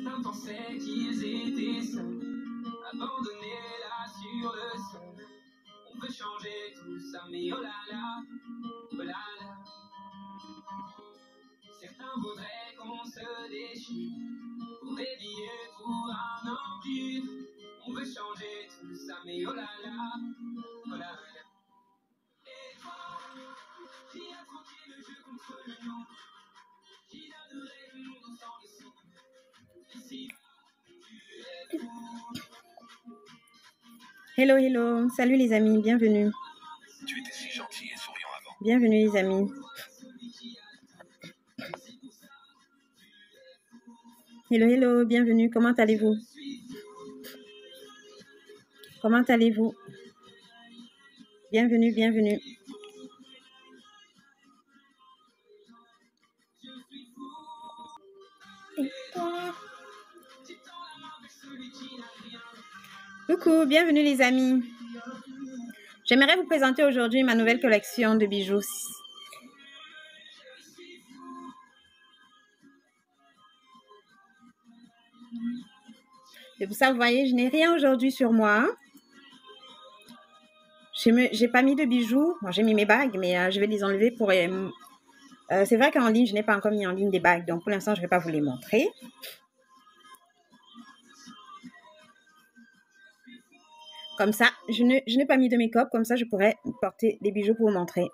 Certains pensaient qu'ils étaient seuls, abandonnés là sur le sol. On peut changer tout ça, mais oh là là, oh là là. Certains voudraient qu'on se déchire pour des billets pour un empire. On veut changer tout ça, mais oh là là, oh là là. Et toi, qui a tranquille le jeu contre le nom, qui donnerait le monde sans le son. Ici, tu es fou. Hello, hello, salut les amis, bienvenue. Tu étais si gentil et souriant avant. Bienvenue les amis. Hello, hello, bienvenue, comment allez-vous? Comment allez-vous? Bienvenue, bienvenue. Coucou, bienvenue les amis. J'aimerais vous présenter aujourd'hui ma nouvelle collection de bijoux. Et pour ça, vous voyez, je n'ai rien aujourd'hui sur moi. J'ai pas mis de bijoux. Bon, j'ai mis mes bagues, mais je vais les enlever pour... c'est vrai qu'en ligne, je n'ai pas encore mis en ligne des bagues. Donc, pour l'instant, je ne vais pas vous les montrer. Comme ça, je n'ai pas mis de make-up. Comme ça, je pourrais porter des bijoux pour vous montrer.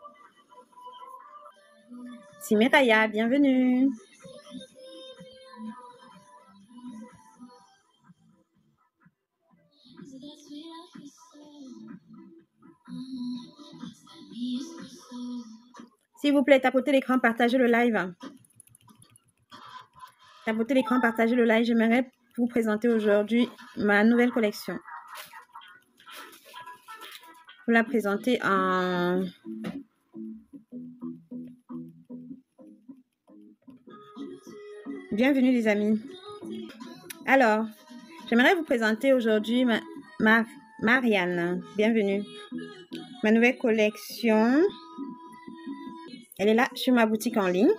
Simeraya, bienvenue. S'il vous plaît, tapotez l'écran, partagez le live. Tapotez l'écran, partagez le live. J'aimerais vous présenter aujourd'hui ma nouvelle collection. Vous la présenter en... Bienvenue les amis. Alors, j'aimerais vous présenter aujourd'hui Marianne. Bienvenue. Ma nouvelle collection. Elle est là sur ma boutique en ligne.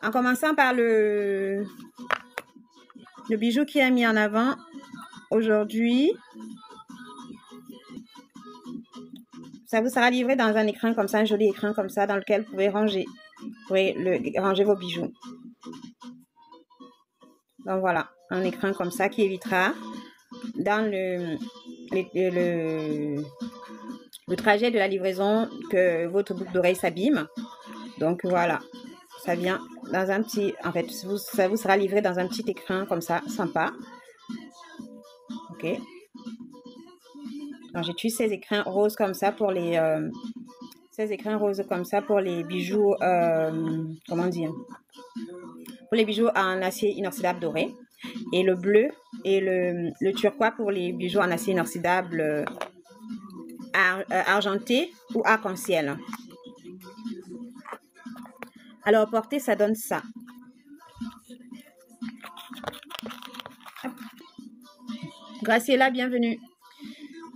En commençant par le bijou qui est mis en avant aujourd'hui. Ça vous sera livré dans un écrin comme ça, un joli écrin comme ça, dans lequel vous pouvez ranger vos bijoux. Donc voilà, un écrin comme ça qui évitera dans le trajet de la livraison que votre boucle d'oreille s'abîme. Donc voilà, ça vient dans un petit... En fait, ça vous sera livré dans un petit écrin comme ça, sympa. Ok. Alors j'utilise ces écrins roses comme ça pour les... ces écrins roses comme ça pour les bijoux... comment dire? Pour les bijoux en acier inoxydable doré. Et le bleu et le turquoise pour les bijoux en acier inoxydable argenté ou arc-en-ciel. Alors, porter, ça donne ça. Graciela, bienvenue.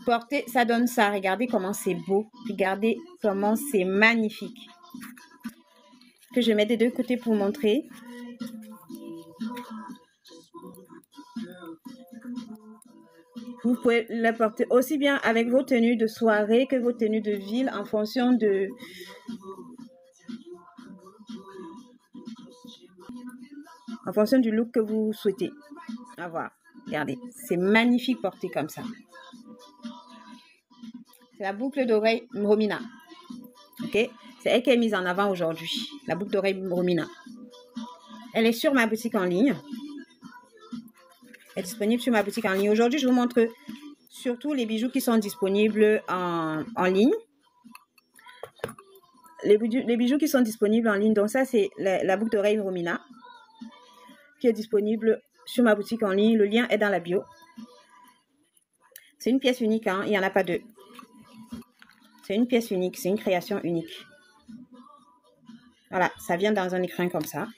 Porter, ça donne ça. Regardez comment c'est beau. Regardez comment c'est magnifique. Que je mets des deux côtés pour montrer. Vous pouvez la porter aussi bien avec vos tenues de soirée que vos tenues de ville en fonction du look que vous souhaitez avoir. Regardez, c'est magnifique porté comme ça. C'est la boucle d'oreille Romina. Ok, c'est elle qui est mise en avant aujourd'hui. La boucle d'oreille Romina. Elle est sur ma boutique en ligne. Elle est disponible sur ma boutique en ligne. Aujourd'hui, je vous montre surtout les bijoux qui sont disponibles en ligne. Les bijoux qui sont disponibles en ligne. Donc ça, c'est la boucle d'oreille Romina qui est disponible sur ma boutique en ligne. Le lien est dans la bio. C'est une pièce unique, hein? Il n'y en a pas deux. C'est une pièce unique, c'est une création unique. Voilà, ça vient dans un écrin comme ça.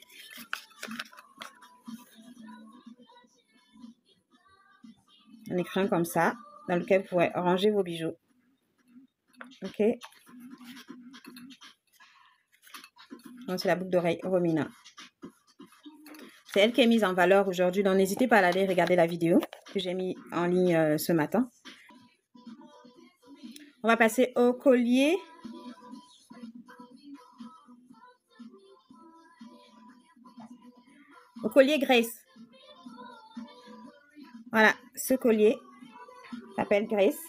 Un écrin comme ça, dans lequel vous pourrez ranger vos bijoux. Ok. Donc, c'est la boucle d'oreille Romina. C'est elle qui est mise en valeur aujourd'hui. Donc, n'hésitez pas à aller regarder la vidéo que j'ai mis en ligne ce matin. On va passer au collier. Au collier Grace. Voilà, ce collier s'appelle Grace.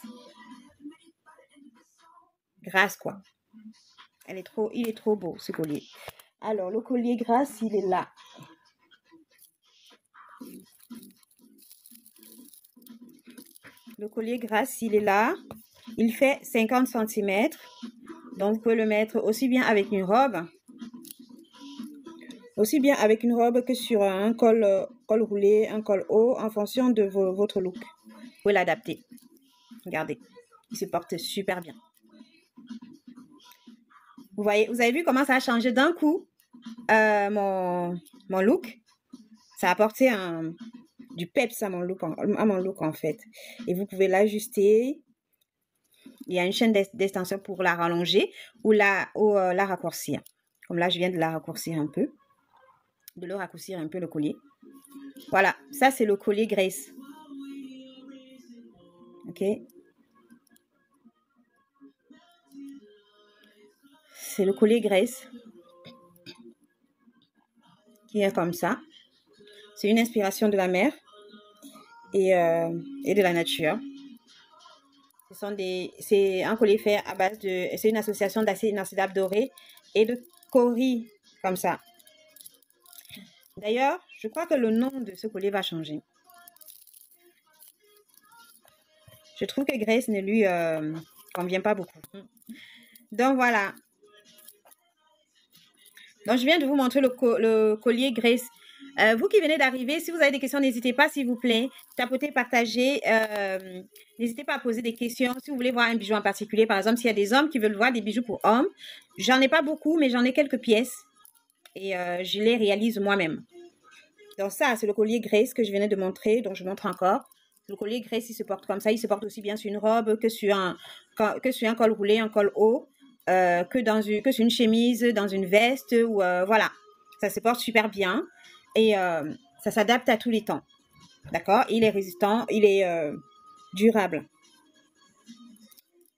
Grâce, quoi. Il est trop beau, ce collier. Alors, le collier Grâce, il est là. Le collier Grâce, il est là. Il fait 50 cm. Donc, vous pouvez le mettre aussi bien avec une robe. Aussi bien avec une robe que sur un col roulé, un col haut, en fonction de votre look. Vous pouvez l'adapter. Regardez, il se porte super bien. Vous voyez, vous avez vu comment ça a changé d'un coup mon look. Ça a apporté du peps à mon look en fait. Et vous pouvez l'ajuster. Il y a une chaîne d'extension pour la rallonger ou la raccourcir. Comme là, je viens de la raccourcir un peu. De le raccourcir un peu le collier. Voilà, ça c'est le collier Grace. Ok. C'est le collier Grace qui est comme ça. C'est une inspiration de la mer et de la nature. C'est un collier fait à base de... C'est une association d'acier inoxydable doré et de cori comme ça. D'ailleurs, je crois que le nom de ce collier va changer. Je trouve que Grace ne lui convient pas beaucoup. Donc voilà. Donc je viens de vous montrer le collier Grace. Vous qui venez d'arriver, si vous avez des questions, n'hésitez pas, s'il vous plaît. Tapotez, partagez. N'hésitez pas à poser des questions. Si vous voulez voir un bijou en particulier, par exemple, s'il y a des hommes qui veulent voir des bijoux pour hommes, j'en ai pas beaucoup, mais j'en ai quelques pièces. Et je les réalise moi-même. Donc ça, c'est le collier Grace que je venais de montrer, donc je montre encore. Le collier Grace, il se porte comme ça. Il se porte aussi bien sur une robe que sur un col roulé, un col haut, que sur une chemise, dans une veste. Ou voilà, ça se porte super bien. Et ça s'adapte à tous les temps. D'accord? Il est résistant, il est durable.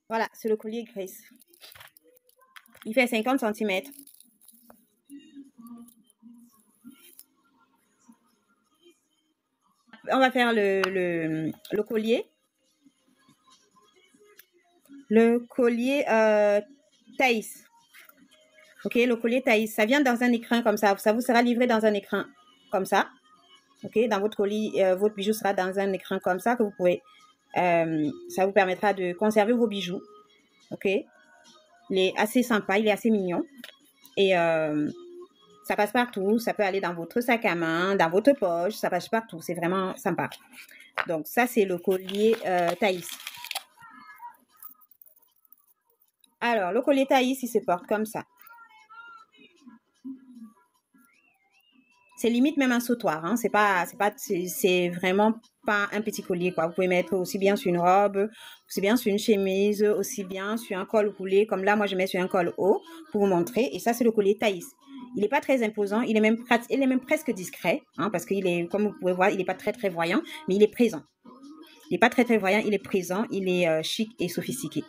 Voilà, c'est le collier Grace. Il fait 50 cm. On va faire le collier. Le collier Thaïs. Ok, le collier Thaïs. Ça vient dans un écrin comme ça. Ça vous sera livré dans un écrin comme ça. Ok, dans votre colis, votre bijou sera dans un écrin comme ça que vous pouvez. Ça vous permettra de conserver vos bijoux. Ok, il est assez sympa, il est assez mignon. Et ça passe partout. Ça peut aller dans votre sac à main, dans votre poche. Ça passe partout. C'est vraiment sympa. Donc, ça, c'est le collier Thaïs. Alors, le collier Thaïs, il se porte comme ça. C'est limite même un sautoir. Hein. C'est vraiment pas un petit collier, quoi. Vous pouvez mettre aussi bien sur une robe, aussi bien sur une chemise, aussi bien sur un col roulé. Comme là, moi, je mets sur un col haut pour vous montrer. Et ça, c'est le collier Thaïs. Il n'est pas très imposant. Il est même presque discret. Hein, parce qu'il est, comme vous pouvez voir, il n'est pas très, très voyant. Mais il est présent. Il n'est pas très, très voyant. Il est présent. Il est chic et sophistiqué.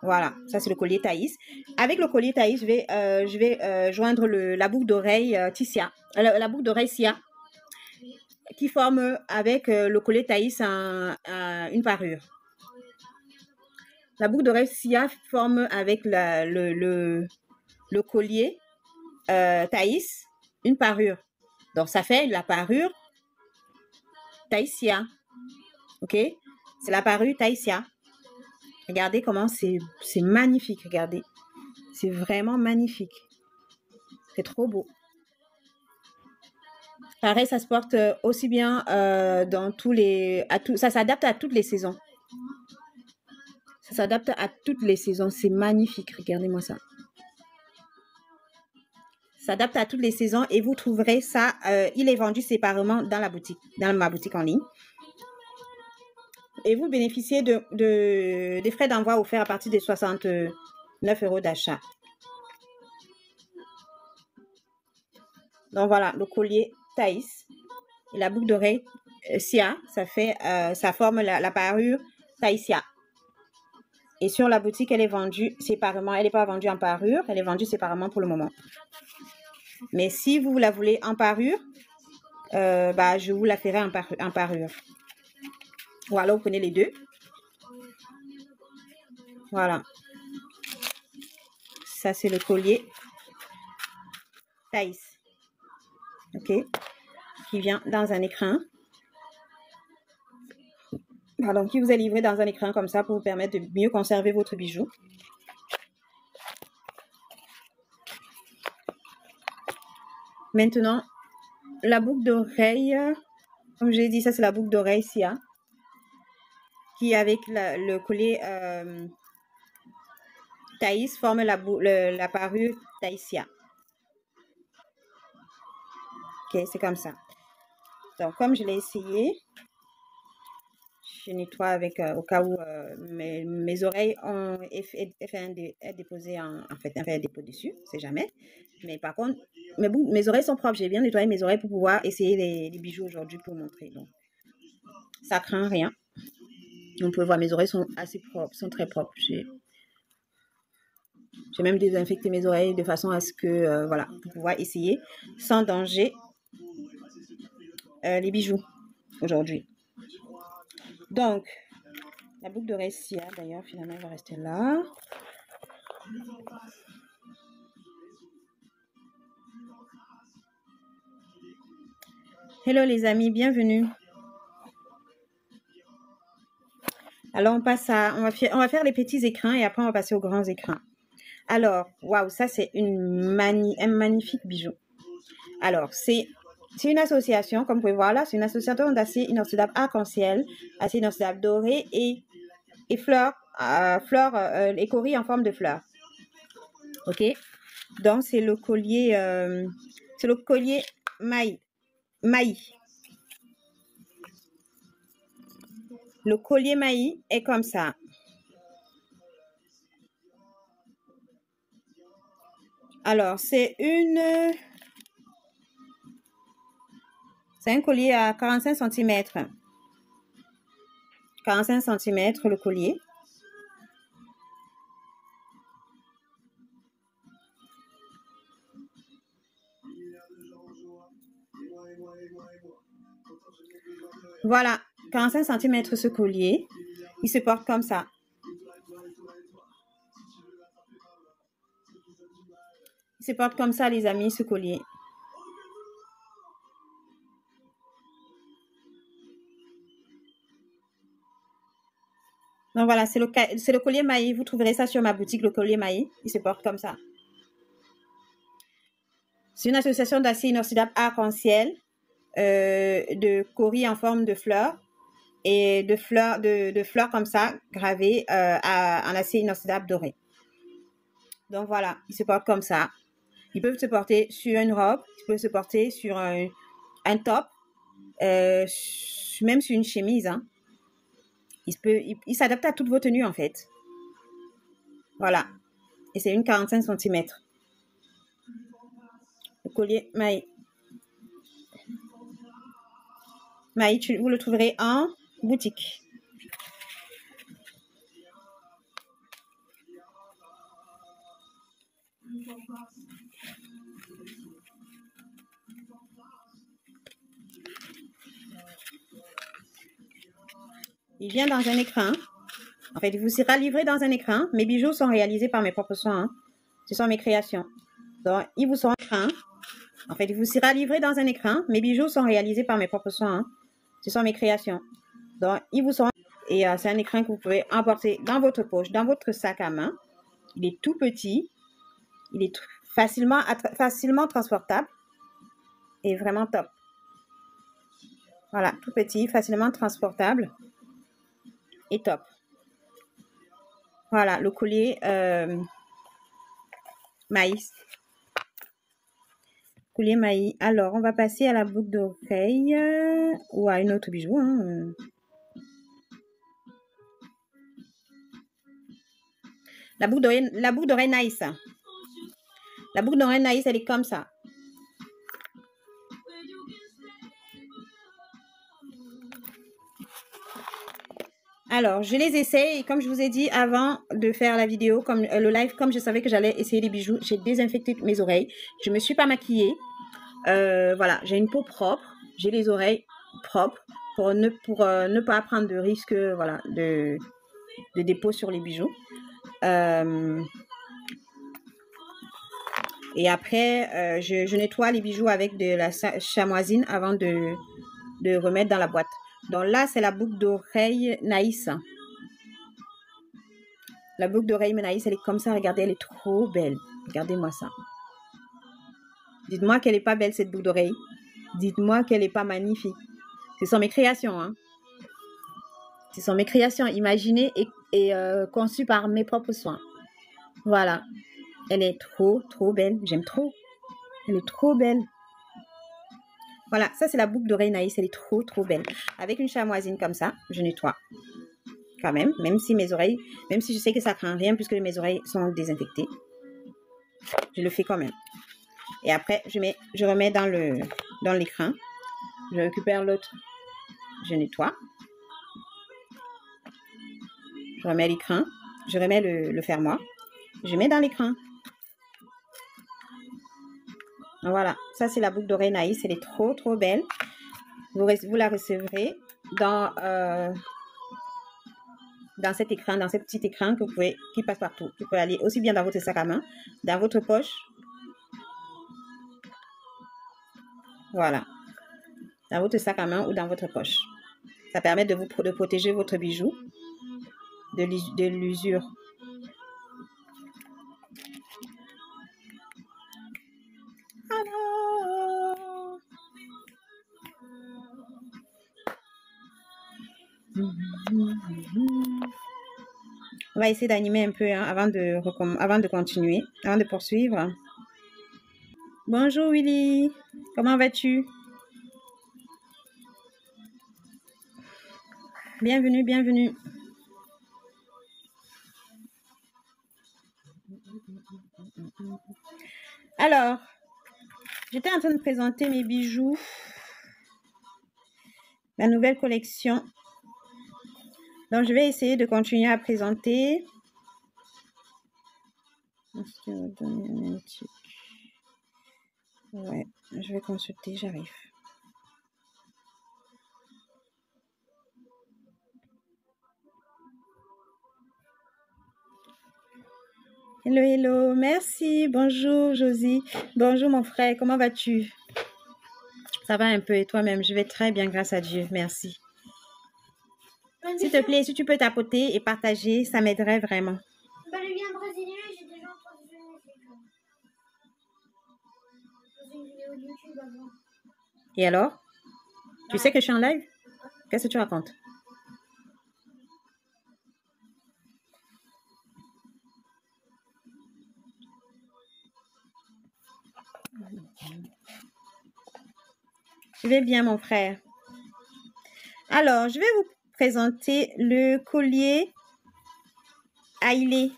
Voilà, ça c'est le collier Thaïs. Avec le collier Thaïs, je vais joindre la boucle d'oreille Tissia, la boucle d'oreille Sia, qui forme avec le collier Thaïs une parure. La boucle d'oreille Sia forme avec le collier Thaïs une parure. Donc ça fait la parure Thaïsia. Ok, c'est la parure Thaïsia. Regardez comment c'est magnifique, regardez. C'est vraiment magnifique. C'est trop beau. Pareil, ça se porte aussi bien dans ça s'adapte à toutes les saisons. Ça s'adapte à toutes les saisons. C'est magnifique, regardez-moi ça. Ça s'adapte à toutes les saisons et vous trouverez ça. Il est vendu séparément dans ma boutique en ligne. Et vous bénéficiez des frais d'envoi offerts à partir de 60 9 € d'achat. Donc voilà, le collier Thaïs et la boucle d'oreille Sia, ça forme la parure Thaïsia. Et sur la boutique, elle est vendue séparément. Elle n'est pas vendue en parure, elle est vendue séparément pour le moment. Mais si vous la voulez en parure, je vous la ferai en parure. Ou alors vous prenez les deux. Voilà. Ça, c'est le collier Thaïs. OK. Qui vient dans un écrin. Pardon, qui vous est livré dans un écrin comme ça pour vous permettre de mieux conserver votre bijou. Maintenant, la boucle d'oreille, comme j'ai dit, ça c'est la boucle d'oreille Sia, qui avec le collier Thaïs forme la parure Thaïsia. Ok, c'est comme ça. Donc, comme je l'ai essayé, je nettoie avec, au cas où mes oreilles ont fait un dépôt dessus, c'est jamais. Mais par contre, mes oreilles sont propres. J'ai bien nettoyé mes oreilles pour pouvoir essayer les bijoux aujourd'hui pour montrer. Donc, ça craint rien. On peut voir, mes oreilles sont assez propres, sont très propres. J'ai même désinfecté mes oreilles de façon à ce que, voilà, pour pouvoir essayer sans danger les bijoux aujourd'hui. Donc, la boucle d'oreille Sia, d'ailleurs, finalement, elle va rester là. Hello les amis, bienvenue. Alors, on va faire les petits écrins et après, on va passer aux grands écrins. Alors, waouh, ça, c'est un magnifique bijou. Alors, c'est une association, comme vous pouvez voir là, c'est une association d'acier inoxydable arc-en-ciel, acier inoxydable doré et fleurs, et coris en forme de fleurs. Ok? Donc, c'est le collier maï. Le collier maï est comme ça. Alors, c'est un collier à 45 cm. 45 cm le collier. Voilà, 45 cm ce collier. Il se porte comme ça. Il se porte comme ça, les amis, ce collier. Donc voilà, c'est le collier maï. Vous trouverez ça sur ma boutique, le collier maï. Il se porte comme ça. C'est une association d'acier inoxydable arc-en-ciel, de coris en forme de fleurs et de fleurs comme ça, gravées en acier inoxydable doré. Donc voilà, il se porte comme ça. Ils peuvent se porter sur une robe, ils peuvent se porter sur un top, même sur une chemise. Hein. Il s'adapte à toutes vos tenues en fait. Voilà. Et c'est une 45 cm. Le collier maï. Maï, vous le trouverez en boutique. Il vient dans un écrin. En fait, il vous sera livré dans un écrin. Mes bijoux sont réalisés par mes propres soins. Hein. Ce sont mes créations. Donc, ils vous sont en écrin. En fait, il vous sera livré dans un écrin. Mes bijoux sont réalisés par mes propres soins. Hein. Ce sont mes créations. Donc, ils vous sont... Et c'est un écrin que vous pouvez emporter dans votre poche, dans votre sac à main. Il est tout petit. Il est facilement transportable. Et vraiment top. Voilà, tout petit, facilement transportable. Et top. Voilà, le collier maïs. Collier maïs. Alors, on va passer à la boucle d'oreille ou à une autre bijou. Hein. La boucle d'oreille Naïs. La boucle d'oreille Naïs, elle est comme ça. Alors, je les essaye et comme je vous ai dit avant de faire la vidéo, comme le live, comme je savais que j'allais essayer les bijoux, j'ai désinfecté mes oreilles. Je me suis pas maquillée. Voilà, j'ai une peau propre, j'ai les oreilles propres pour ne pas prendre de risque, voilà, de dépôt sur les bijoux. Et après, je nettoie les bijoux avec de la chamoisine avant de remettre dans la boîte. Donc là, c'est la boucle d'oreille Naïs. La boucle d'oreille Naïs, elle est comme ça. Regardez, elle est trop belle. Regardez-moi ça. Dites-moi qu'elle n'est pas belle, cette boucle d'oreille. Dites-moi qu'elle n'est pas magnifique. Ce sont mes créations. Hein. Ce sont mes créations imaginées et conçues par mes propres soins. Voilà. Elle est trop, trop belle. J'aime trop. Elle est trop belle. Voilà, ça c'est la boucle d'oreille Naïs, elle est trop trop belle. Avec une chamoisine comme ça, je nettoie quand même si mes oreilles, même si je sais que ça craint rien puisque mes oreilles sont désinfectées. Je le fais quand même. Et après, je remets dans l'écrin. Je récupère l'autre, je nettoie. Je remets l'écrin, je remets le fermoir. Je mets dans l'écrin. Voilà, ça c'est la boucle d'oreille Naïs, elle est trop trop belle. Vous la recevrez dans cet écrin, dans ce petit écrin qui passe partout, qui peut aller aussi bien dans votre sac à main, dans votre poche. Voilà, dans votre sac à main ou dans votre poche. Ça permet de protéger votre bijou de l'usure. On va essayer d'animer un peu hein, avant de continuer, avant de poursuivre. Bonjour Willy, comment vas-tu? Bienvenue, bienvenue. Alors, j'étais en train de présenter mes bijoux, la nouvelle collection. Donc, je vais essayer de continuer à présenter. Ouais, je vais consulter, j'arrive. Hello, hello, merci, bonjour Josie, bonjour mon frère, comment vas-tu? Ça va un peu et toi-même? Je vais très bien, grâce à Dieu, merci. S'il te plaît, si tu peux tapoter et partager, ça m'aiderait vraiment. Bah, le lien brésilien, j'ai déjà entendu dans une vidéo de YouTube avant. Et alors? Tu sais que je suis en live? Qu'est-ce que tu racontes? Je vais bien, mon frère. Alors, je vais vous présenter le collier Hailey.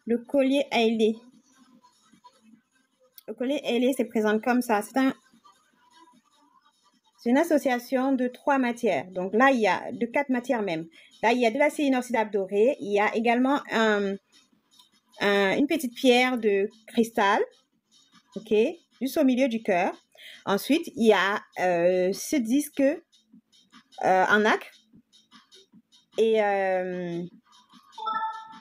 Le collier Hailey. Le collier Hailey se présente comme ça. C'est une association de 3 matières. Donc là, il y a de 4 matières même. Là, il y a de l'acier inoxydable doré. Il y a également une petite pierre de cristal. OK? Juste au milieu du cœur. Ensuite, il y a ce disque en nacre. Et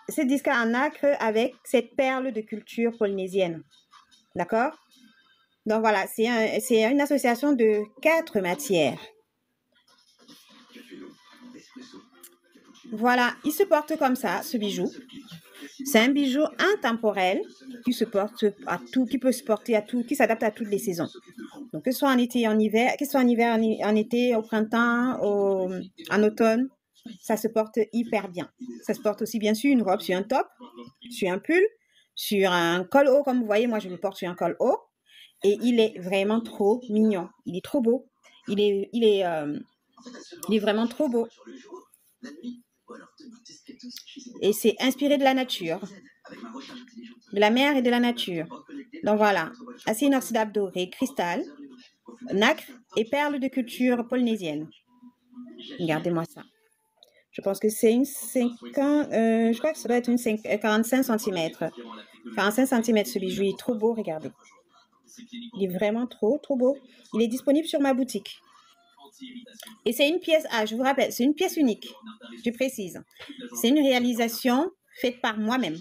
ce disque en nacre avec cette perle de culture polynésienne. D'accord? Donc voilà, c'est une association de 4 matières. Voilà, il se porte comme ça, ce bijou. C'est un bijou intemporel qui se porte à tout, qui peut se porter à tout, qui s'adapte à toutes les saisons. Donc que ce soit en été et en hiver, que ce soit en hiver, en été, au printemps, en automne, ça se porte hyper bien. Ça se porte aussi bien sur une robe, sur un top, sur un pull, sur un col haut, comme vous voyez, moi je le porte sur un col haut. Et il est vraiment trop mignon. Il est trop beau. Il est Il est vraiment trop beau. Et c'est inspiré de la nature, de la mer et de la nature. Donc voilà, acier inoxydable doré, cristal, nacre et perles de culture polynésienne. Regardez-moi ça. Je pense que c'est une 50, je crois que ça doit être une 45 cm. 45 cm ce bijou, il est trop beau, regardez. Il est vraiment trop beau. Il est disponible sur ma boutique. Et c'est une pièce, je vous rappelle, c'est une pièce unique, je précise. C'est une réalisation faite par moi-même.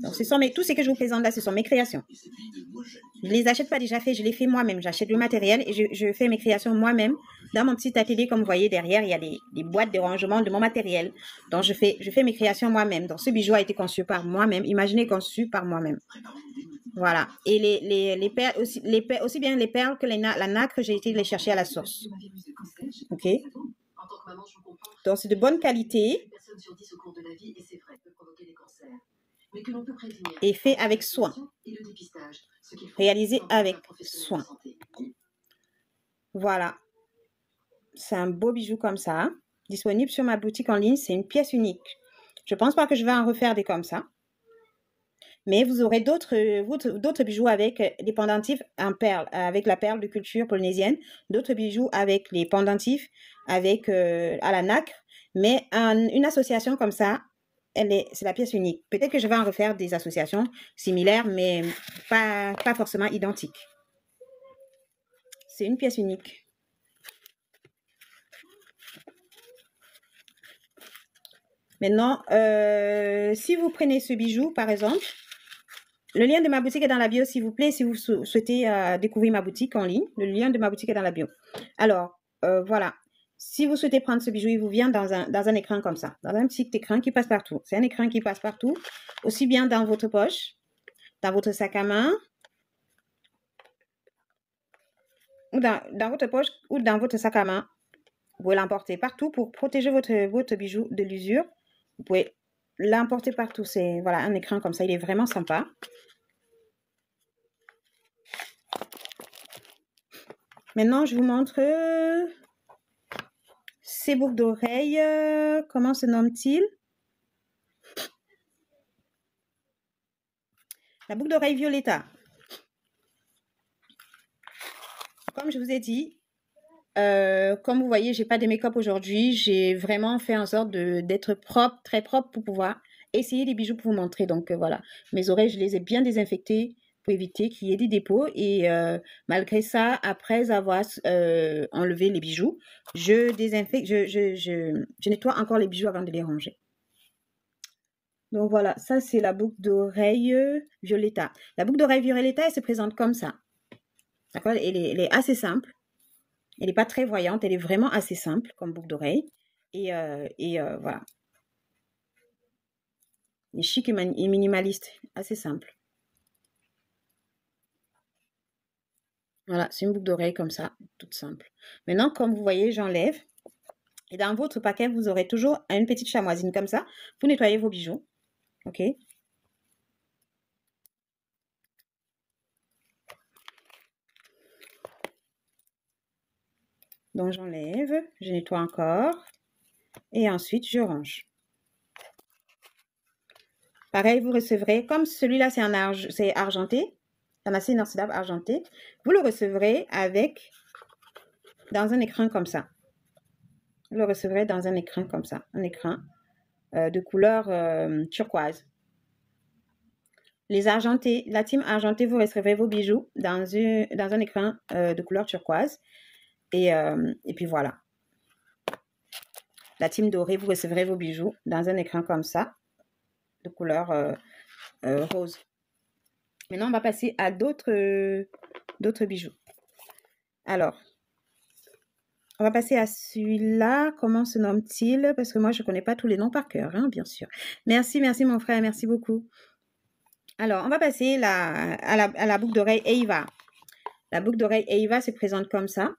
Donc, tout ce que je vous présente là, ce sont mes créations. Je ne les achète pas déjà faits, je les fais moi-même. J'achète le matériel et je fais mes créations moi-même. Dans mon petit atelier, comme vous voyez derrière, il y a des boîtes de rangement de mon matériel. Donc, je fais mes créations moi-même. Donc, ce bijou a été conçu par moi-même. Imaginez, conçu par moi-même. Voilà. Et les perles, aussi bien les perles que la nacre, j'ai été les chercher à la source. OK. Donc, c'est de bonne qualité. Et fait avec soin. Réalisé avec soin. Voilà. C'est un beau bijou comme ça. Disponible sur ma boutique en ligne. C'est une pièce unique. Je ne pense pas que je vais en refaire des comme ça. Mais vous aurez d'autres bijoux avec des pendentifs en perles, avec la perle de culture polynésienne. D'autres bijoux avec les pendentifs avec à la nacre. Mais une association comme ça, c'est la pièce unique. Peut-être que je vais en refaire des associations similaires, mais pas forcément identiques. C'est une pièce unique. Maintenant, si vous prenez ce bijou, par exemple, le lien de ma boutique est dans la bio, s'il vous plaît, si vous souhaitez découvrir ma boutique en ligne. Le lien de ma boutique est dans la bio. Alors, voilà. Si vous souhaitez prendre ce bijou, il vous vient dans un écran comme ça. Dans un petit écran qui passe partout. C'est un écran qui passe partout. Aussi bien dans votre poche, dans votre sac à main, ou dans votre poche, ou dans votre sac à main. Vous pouvez l'emporter partout pour protéger votre bijou de l'usure. Vous pouvez l'emporter partout. C'est voilà, un écran comme ça. Il est vraiment sympa. Maintenant, je vous montre ces boucles d'oreilles. Comment se nomme-t-il? La boucle d'oreille Violetta. Comme je vous ai dit, comme vous voyez, j'ai pas de make-up aujourd'hui. J'ai vraiment fait en sorte d'être propre, très propre pour pouvoir essayer les bijoux pour vous montrer. Donc voilà, mes oreilles, je les ai bien désinfectées pour éviter qu'il y ait des dépôts. Et malgré ça, après avoir enlevé les bijoux, je désinfecte, je nettoie encore les bijoux avant de les ranger. Donc voilà, ça c'est la boucle d'oreille Violetta. La boucle d'oreille Violetta, elle se présente comme ça. D'accord? Elle est assez simple. Elle n'est pas très voyante, elle est vraiment assez simple comme boucle d'oreille. Et voilà. Elle est chic et minimaliste, assez simple. Voilà, c'est une boucle d'oreille comme ça, toute simple. Maintenant, comme vous voyez, j'enlève. Et dans votre paquet, vous aurez toujours une petite chamoisine comme ça. Vous nettoyez vos bijoux. OK? Donc, j'enlève, je nettoie encore. Et ensuite, je range. Pareil, vous recevrez, comme celui-là, c'est argenté. Un acier inoxydable argenté. Vous le recevrez dans un écran comme ça. Vous le recevrez dans un écran comme ça. Un écran de couleur turquoise. Les argentés, la team argentée, vous recevrez vos bijoux dans un écran de couleur turquoise. Et puis voilà. La team dorée, vous recevrez vos bijoux dans un écran comme ça, de couleur rose. Maintenant, on va passer à d'autres bijoux. Alors, on va passer à celui-là. Comment se nomme-t-il? Parce que moi, je ne connais pas tous les noms par cœur, hein, bien sûr. Merci mon frère, merci beaucoup. Alors, on va passer à la boucle d'oreille Eva. La boucle d'oreille Eva se présente comme ça.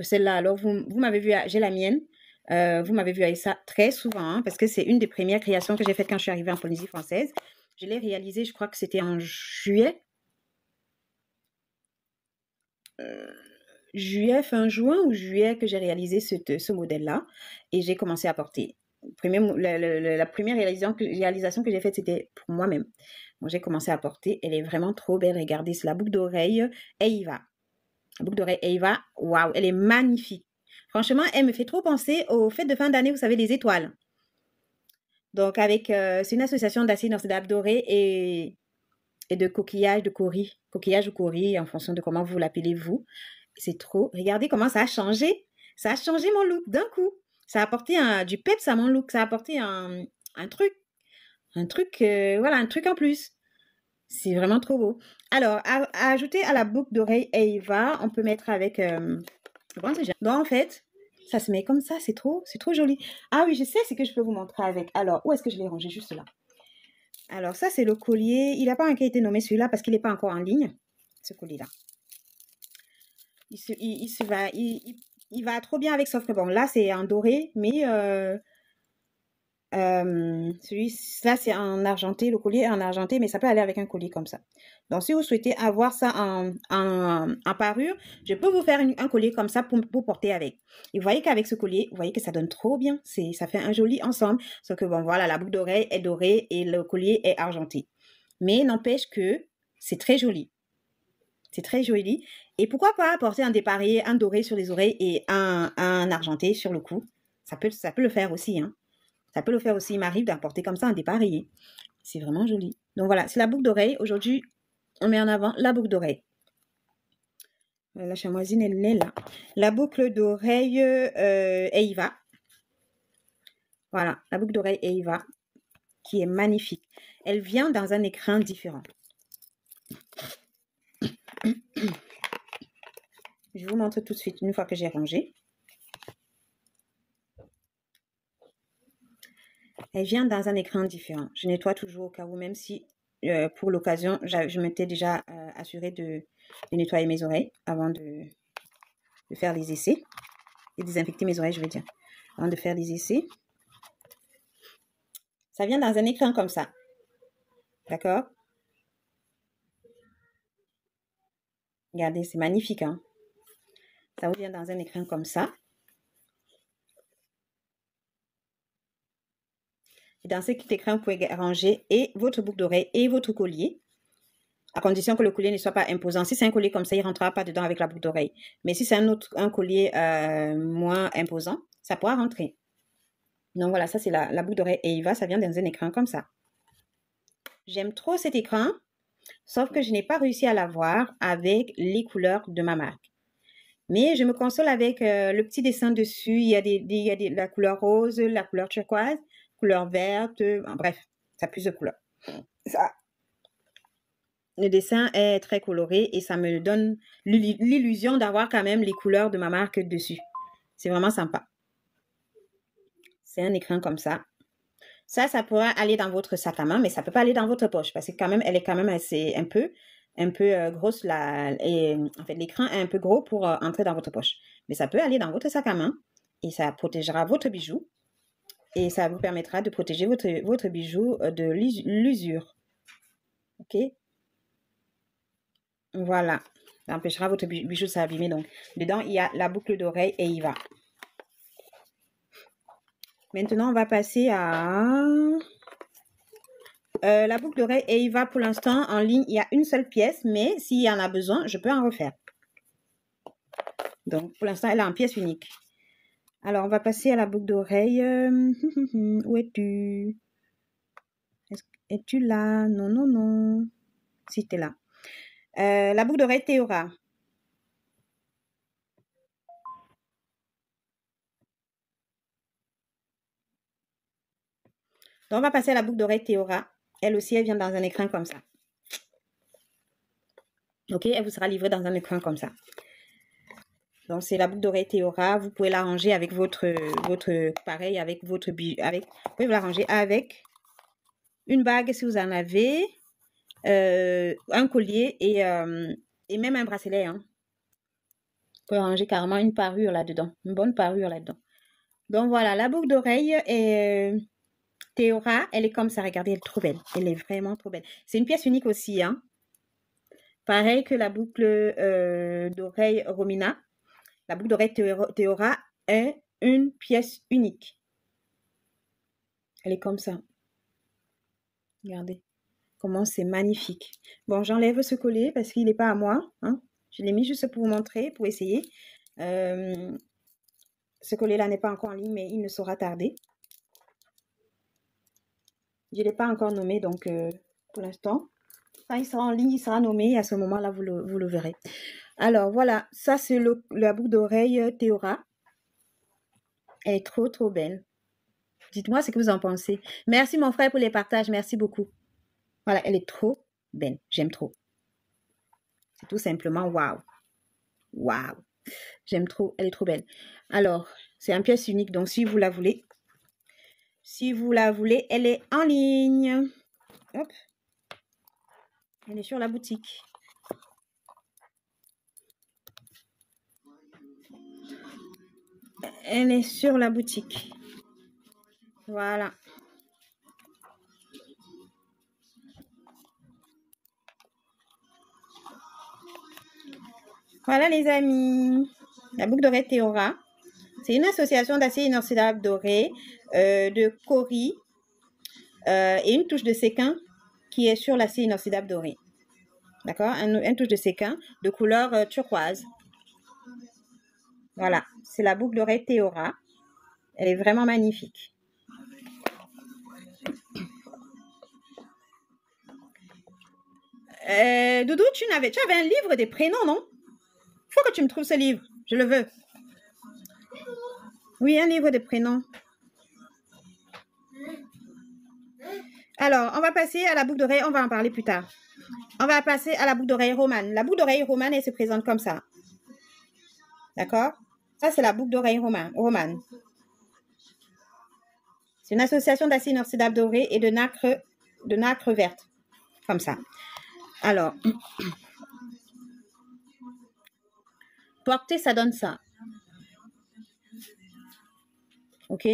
Celle-là, alors, vous m'avez vu, j'ai la mienne. Vous m'avez vu avec ça très souvent, hein, parce que c'est une des premières créations que j'ai faites quand je suis arrivée en Polynésie française. Je l'ai réalisée, je crois que c'était en juillet. juillet, fin juin ou juillet que j'ai réalisé ce modèle-là et j'ai commencé à porter. La première réalisation que j'ai faite, c'était pour moi-même. Donc, j'ai commencé à porter. Elle est vraiment trop belle. Regardez, c'est la boucle d'oreille Eva. La boucle d'oreille Eva, waouh, elle est magnifique. Franchement, elle me fait trop penser aux fêtes de fin d'année, vous savez, les étoiles. Donc, c'est une association d'acier inoxydable doré et de coquillage de cori. Coquillage ou cori, en fonction de comment vous l'appelez vous. C'est trop. Regardez comment ça a changé. Ça a changé mon look d'un coup. Ça a apporté du peps à mon look. Ça a apporté un truc. Voilà, un truc en plus. C'est vraiment trop beau. Alors, à ajouter à la boucle d'oreille Eva, on peut mettre avec... Donc, en fait, ça se met comme ça. C'est trop joli. Ah oui, je sais ce que je peux vous montrer avec. Alors, où est-ce que je l'ai rangé? Juste là. Alors, ça, c'est le collier. Il n'a pas encore été nommé celui-là parce qu'il n'est pas encore en ligne, ce collier-là. Il va trop bien avec, sauf que bon, là, c'est en doré, mais celui-là, c'est en argenté. Le collier est en argenté, mais ça peut aller avec un collier comme ça. Donc, si vous souhaitez avoir ça en parure, je peux vous faire un collier comme ça pour porter avec. Et vous voyez qu'avec ce collier, vous voyez que ça donne trop bien. Ça fait un joli ensemble. Sauf que bon, voilà, la boucle d'oreille est dorée et le collier est argenté. Mais n'empêche que c'est très joli. C'est très joli. Et pourquoi pas porter un dépareillé, un doré sur les oreilles et un argenté sur le cou. Ça peut le faire aussi, hein. Ça peut le faire aussi. Il m'arrive d'apporter comme ça un dépareillé. C'est vraiment joli. Donc voilà, c'est la boucle d'oreille. Aujourd'hui, on met en avant la boucle d'oreille. La chamoisine, elle est là. La boucle d'oreille Eva. Voilà, la boucle d'oreille Eva, qui est magnifique. Elle vient dans un écrin différent. Je vous montre tout de suite une fois que j'ai rangé. Elle vient dans un écrin différent. Je nettoie toujours au cas où, même si pour l'occasion, je m'étais déjà assurée de nettoyer mes oreilles avant de faire les essais. Et désinfecter mes oreilles, je veux dire, avant de faire les essais. Ça vient dans un écrin comme ça. D'accord? Regardez, c'est magnifique, hein? Ça vous vient dans un écrin comme ça. Et dans cet écrin, vous pouvez ranger et votre boucle d'oreille et votre collier. À condition que le collier ne soit pas imposant. Si c'est un collier comme ça, il ne rentrera pas dedans avec la boucle d'oreille. Mais si c'est un collier moins imposant, ça pourra rentrer. Donc voilà, ça c'est la boucle d'oreille Eva. Ça vient dans un écrin comme ça. J'aime trop cet écrin, sauf que je n'ai pas réussi à l'avoir avec les couleurs de ma marque. Mais je me console avec le petit dessin dessus. Il y a la couleur rose, la couleur turquoise, couleur verte. Bref, ça a plus de couleurs. Ça. Le dessin est très coloré et ça me donne l'illusion d'avoir quand même les couleurs de ma marque dessus. C'est vraiment sympa. C'est un écrin comme ça. Ça pourra aller dans votre sac à main, mais ça peut pas aller dans votre poche parce que quand même, elle est quand même assez un peu grosse et en fait l'écran est un peu gros pour entrer dans votre poche. Mais ça peut aller dans votre sac à main et ça protégera votre bijou et ça vous permettra de protéger votre bijou de l'usure. Ok? Voilà. Ça empêchera votre bijou de s'abîmer. Donc, dedans, il y a la boucle d'oreille et il va. Maintenant, on va passer à la boucle d'oreille et il va pour l'instant en ligne. Il y a une seule pièce, mais s'il y en a besoin, je peux en refaire. Donc, pour l'instant, elle est en pièce unique. Alors, on va passer à la boucle d'oreille. Où es-tu? Es-tu là? Non, non, non. Si, tu es là. La boucle d'oreille Théora. Donc, on va passer à la boucle d'oreille Théora. Elle aussi, elle vient dans un écrin comme ça. Ok, elle vous sera livrée dans un écrin comme ça. Donc, c'est la boucle d'oreille Théora. Vous pouvez la ranger avec pareil, avec votre vous pouvez la ranger avec une bague si vous en avez, un collier et même un bracelet. Hein. Vous pouvez ranger carrément une parure là-dedans, une bonne parure là-dedans. Donc, voilà, la boucle d'oreille Théora, elle est comme ça. Regardez, elle est trop belle. Elle est vraiment trop belle. C'est une pièce unique aussi. Hein. Pareil que la boucle d'oreille Romina. La boucle d'oreille Théora est une pièce unique. Elle est comme ça. Regardez comment c'est magnifique. Bon, j'enlève ce collier parce qu'il n'est pas à moi. Hein. Je l'ai mis juste pour vous montrer, pour essayer. Ce collier-là n'est pas encore en ligne, mais il ne saura tarder. Je ne l'ai pas encore nommé, donc pour l'instant. Quand il sera en ligne, il sera nommé. Et à ce moment-là, vous le verrez. Alors, voilà. Ça, c'est la boucle d'oreille Théora. Elle est trop, trop belle. Dites-moi ce que vous en pensez. Merci, mon frère, pour les partages. Merci beaucoup. Voilà, elle est trop belle. J'aime trop. C'est tout simplement waouh. Waouh. J'aime trop. Elle est trop belle. Alors, c'est un pièce unique. Donc, si vous la voulez, elle est en ligne. Hop. Elle est sur la boutique. Elle est sur la boutique. Voilà. Voilà les amis. La boucle d'oreille Théora. C'est une association d'acier inoxydable doré, de cori et une touche de séquin qui est sur l'acier inoxydable doré. D'accord? Un touche de séquin de couleur turquoise. Voilà. C'est la boucle d'oreille Théora. Elle est vraiment magnifique. Doudou, tu avais un livre des prénoms, non? Il faut que tu me trouves ce livre. Je le veux. Oui, un livre des prénoms. Alors, on va passer à la boucle d'oreille. On va en parler plus tard. On va passer à la boucle d'oreille romane. La boucle d'oreille romane, elle se présente comme ça. D'accord? Ça, c'est la boucle d'oreille romane. C'est une association d'acier inoxydable doré et de nacre verte. Comme ça. Alors, porter, ça donne ça. Ok?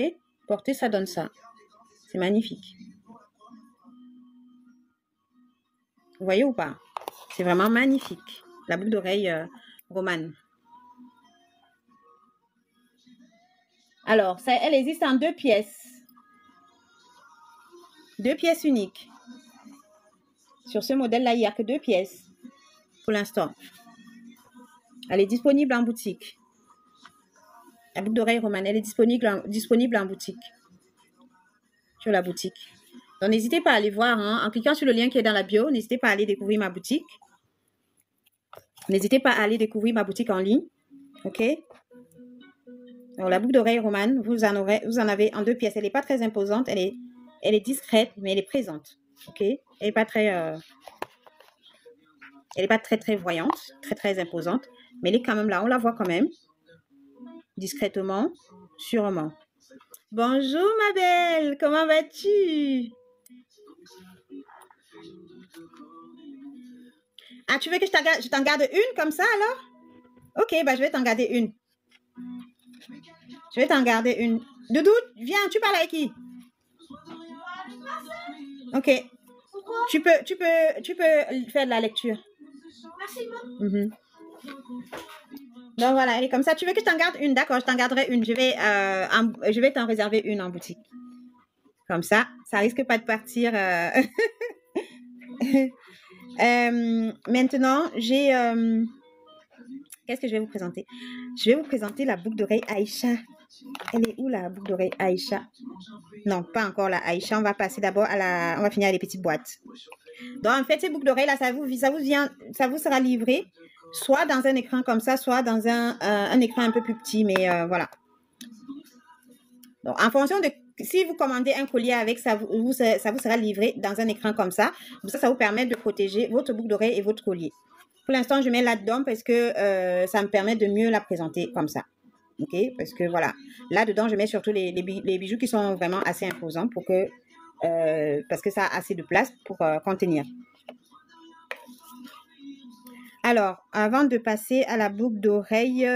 Porter, ça donne ça. C'est magnifique. Vous voyez ou pas? C'est vraiment magnifique. La boucle d'oreille romane. Alors, ça, elle existe en 2 pièces. 2 pièces uniques. Sur ce modèle-là, il n'y a que 2 pièces pour l'instant. Elle est disponible en boutique. La boucle d'oreille romane, elle est disponible en boutique. Sur la boutique. Donc, n'hésitez pas à aller voir. Hein, en cliquant sur le lien qui est dans la bio, n'hésitez pas à aller découvrir ma boutique. N'hésitez pas à aller découvrir ma boutique en ligne. OK? Alors, la boucle d'oreille romane, vous en avez en 2 pièces. Elle n'est pas très imposante. Elle est discrète, mais elle est présente. OK? Elle n'est pas très... Elle n'est pas très, très voyante, très, très imposante. Mais elle est quand même là. On la voit quand même. Discrètement, sûrement. Bonjour, ma belle. Comment vas-tu? Ah, tu veux que je t'en garde une comme ça, alors? Ok, bah, je vais t'en garder une. Je vais t'en garder une. Doudou, viens, tu parles avec qui? Ok. Tu peux faire de la lecture. Merci beaucoup. Donc voilà, elle est comme ça. Tu veux que je t'en garde une? D'accord, je t'en garderai une. Je vais t'en réserver une en boutique. Comme ça risque pas de partir. Maintenant, j'ai... Qu'est-ce que je vais vous présenter? Je vais vous présenter la boucle d'oreille Aïcha. Elle est où la boucle d'oreille Aïcha? Non, pas encore la Aïcha. On va passer d'abord à la... On va finir avec les petites boîtes. Donc, en fait, ces boucles d'oreilles là, ça vous sera livré soit dans un écran comme ça, soit dans un écran un peu plus petit, mais voilà. Donc, en fonction de... Si vous commandez un collier avec, ça vous sera livré dans un écran comme ça. Ça vous permet de protéger votre boucle d'oreille et votre collier. Pour l'instant, je mets là-dedans parce que ça me permet de mieux la présenter comme ça. OK? Parce que voilà. Là-dedans, je mets surtout les bijoux qui sont vraiment assez imposants pour que... parce que ça a assez de place pour contenir. Alors, avant de passer à la boucle d'oreille...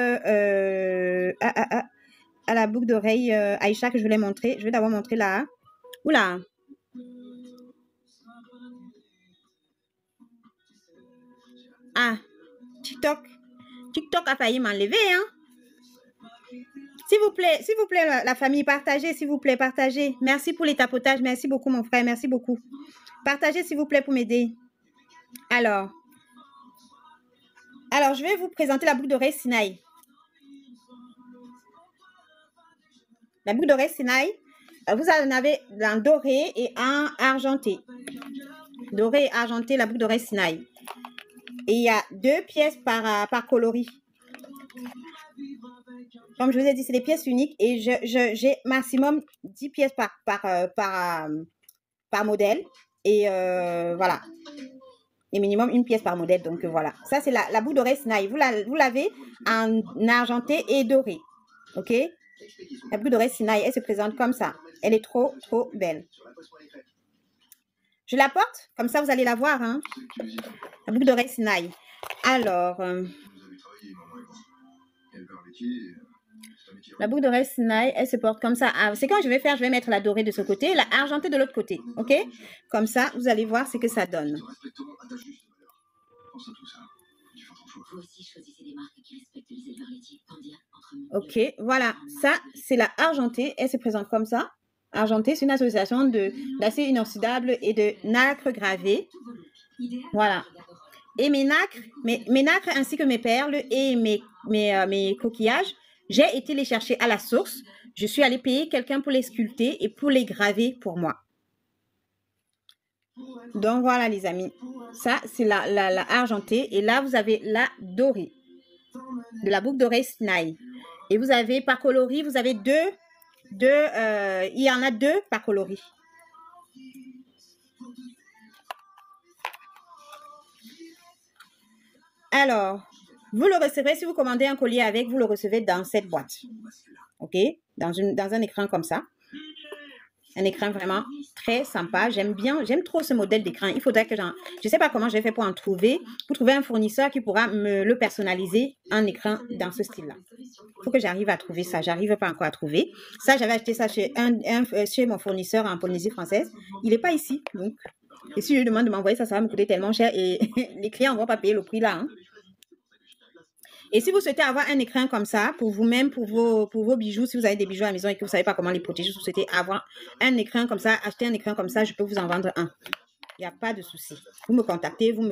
à la boucle d'oreille Aïcha que je voulais montrer. Je vais d'abord montrer là. Oula! Ah! TikTok a failli m'enlever, hein? S'il vous plaît, la famille, partagez, s'il vous plaît, partagez. Merci pour les tapotages. Merci beaucoup, mon frère. Merci beaucoup. Partagez, s'il vous plaît, pour m'aider. Alors, je vais vous présenter la boucle d'oreille Sinaï. La boucle d'oreille Sinaï, vous en avez un doré et un argenté. Doré et argenté, la boucle d'oreille Sinaï. Et il y a 2 pièces par coloris. Comme je vous ai dit, c'est des pièces uniques et j'ai maximum 10 pièces par modèle. Et voilà. Et minimum 1 pièce par modèle. Donc voilà. Ça, c'est la boucle d'oreille Sinaï. Vous l'avez en argenté et doré. Ok? La boucle d'oreille Sinaï, elle se présente comme ça. Elle est trop, trop belle. Je la porte, comme ça vous allez la voir. Hein? La boucle d'oreille Sinaï. Alors, la boucle d'oreille Sinaï, elle se porte comme ça. Ah, c'est quand je vais faire, je vais mettre la dorée de ce côté, la argentée de l'autre côté. Ok? Comme ça, vous allez voir ce que ça donne. Ok, voilà. Ça, c'est la argentée. Elle se présente comme ça. Argentée, c'est une association d'acier inoxydable et de nacre gravé. Voilà. Et mes nacres ainsi que mes perles et mes coquillages, j'ai été les chercher à la source. Je suis allée payer quelqu'un pour les sculpter et pour les graver pour moi. Donc voilà les amis. Ça, c'est la argentée. Et là, vous avez la dorée. De la boucle d'oreille Sinaï. Et vous avez par coloris, vous avez il y en a 2 par coloris. Alors, vous le recevrez, si vous commandez un collier avec, vous le recevez dans cette boîte. Ok? Dans un écran comme ça. Un écran vraiment très sympa. J'aime trop ce modèle d'écran. Il faudrait que je ne sais pas comment je vais faire pour trouver un fournisseur qui pourra me le personnaliser, un écran dans ce style-là. Il faut que j'arrive à trouver ça. J'arrive pas encore à trouver. Ça, j'avais acheté ça chez mon fournisseur en Polynésie française. Il n'est pas ici. Donc, et si je demande de m'envoyer ça, ça va me coûter tellement cher et les clients ne vont pas payer le prix là. Hein. Et si vous souhaitez avoir un écran comme ça, pour vous-même, pour vos bijoux, si vous avez des bijoux à la maison et que vous ne savez pas comment les protéger, si vous souhaitez avoir un écran comme ça, acheter un écran comme ça, je peux vous en vendre un. Il n'y a pas de souci. Vous me contactez, vous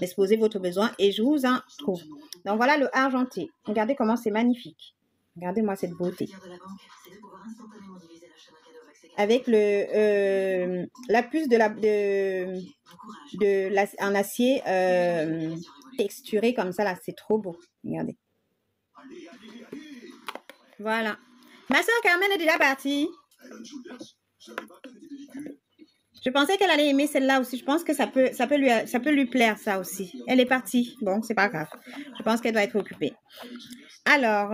m'exposez votre besoin et je vous en trouve. Donc voilà le argenté. Regardez comment c'est magnifique. Regardez-moi cette beauté. Avec la puce en acier texturé comme ça là, c'est trop beau. Regardez. Voilà. Ma soeur Carmen est déjà partie. Je pensais qu'elle allait aimer celle-là aussi. Je pense que ça peut lui plaire ça aussi. Elle est partie. Bon, c'est pas grave. Je pense qu'elle doit être occupée. Alors,